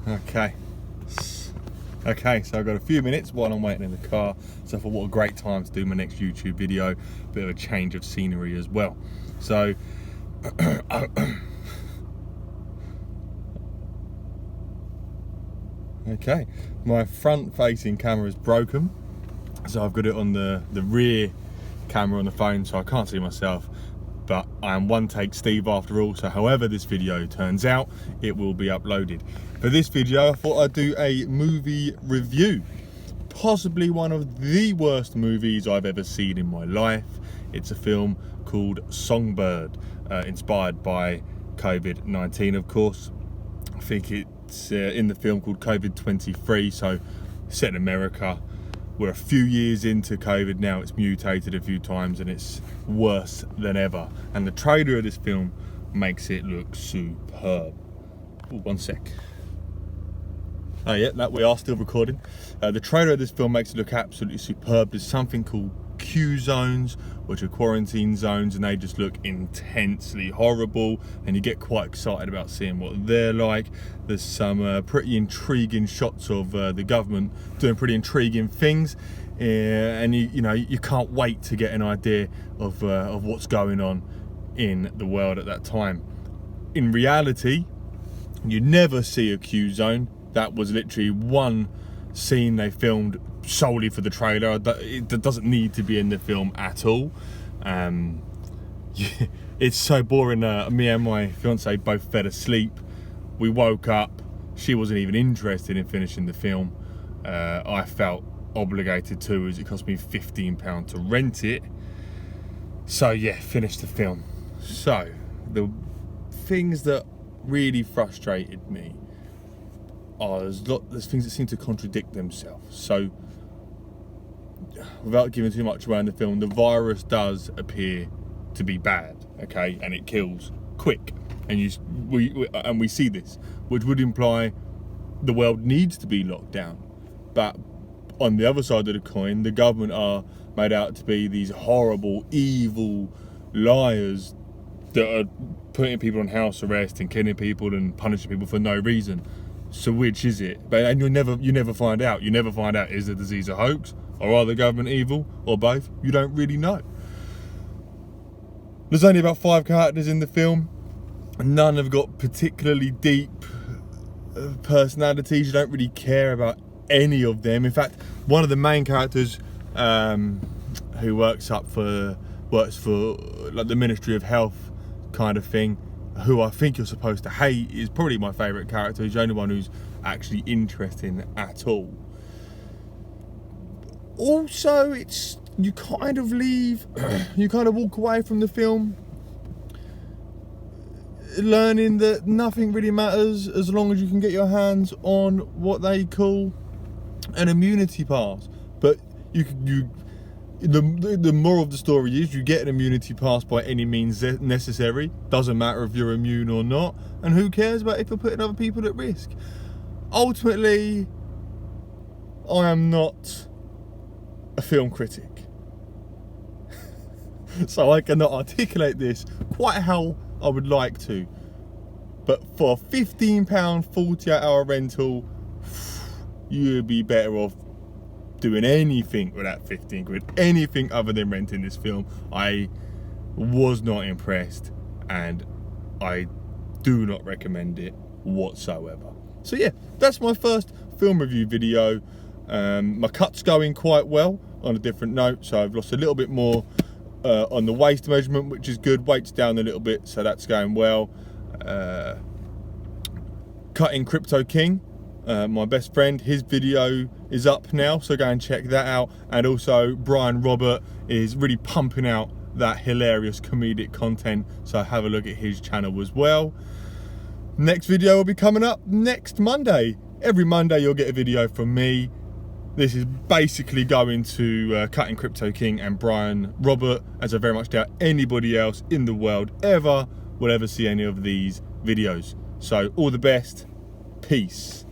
Okay, so I've got a few minutes while I'm waiting in the car, so I thought what a great time to do my next YouTube video, bit of a change of scenery as well. So, okay, my front facing camera is broken, so I've got it on the rear camera on the phone, so I can't see myself. But I am one take Steve after all, so however this video turns out, it will be uploaded. For this video, I thought I'd do a movie review. Possibly one of the worst movies I've ever seen in my life. It's a film called Songbird, inspired by COVID-19, of course. I think it's in the film called COVID-23, so set in America. We're a few years into COVID now, it's mutated a few times and it's worse than ever. And the trailer of this film makes it look superb. Ooh, one sec. Oh yeah, that we are still recording. The trailer of this film makes it look absolutely superb. There's something called Q zones, which are quarantine zones, and they just look intensely horrible, and you get quite excited about seeing what they're like. There's some pretty intriguing shots of the government doing pretty intriguing things, and you can't wait to get an idea of what's going on in the world at that time. In reality, you never see a Q zone. That was literally one scene they filmed solely for the trailer. It doesn't need to be in the film at all. It's so boring. Me and my fiance both fell asleep. We woke up, she wasn't even interested in finishing the film. I felt obligated to, as it cost me £15 to rent it. So yeah, finished the film. So the things that really frustrated me are there's things that seem to contradict themselves. So without giving too much around the film, the virus does appear to be bad, okay, and it kills quick, and we see this, which would imply the world needs to be locked down. But on the other side of the coin, the government are made out to be these horrible, evil liars that are putting people on house arrest and killing people and punishing people for no reason. So which is it? And you never find out. You never find out, is the disease a hoax, or are the government evil, or both? You don't really know. There's only about 5 characters in the film. None have got particularly deep personalities. You don't really care about any of them. In fact, one of the main characters, who works for like the Ministry of Health kind of thing, who I think you're supposed to hate, is probably my favourite character. He's the only one who's actually interesting at all. Also, you kind of walk away from the film learning that nothing really matters as long as you can get your hands on what they call an immunity pass. But the moral of the story is you get an immunity pass by any means necessary. Doesn't matter if you're immune or not, and who cares about if you're putting other people at risk. Ultimately, I am not a film critic, so I cannot articulate this quite how I would like to. But for a £15 48-hour rental, you'd be better off doing anything with that 15 quid, anything other than renting this film. I was not impressed, and I do not recommend it whatsoever. So yeah, that's my first film review video. My cut's going quite well on a different note, so I've lost a little bit more on the waist measurement, which is good. Weight's down a little bit, so that's going well. Cutting Crypto King, my best friend, his video is up now, so go and check that out. And also Brian Robert is really pumping out that hilarious comedic content, so have a look at his channel as well. Next video will be coming up next Monday. Every Monday you'll get a video from me. This is basically going to Cutting Crypto King and Brian Robert, as I very much doubt anybody else in the world will ever see any of these videos. So all the best, peace.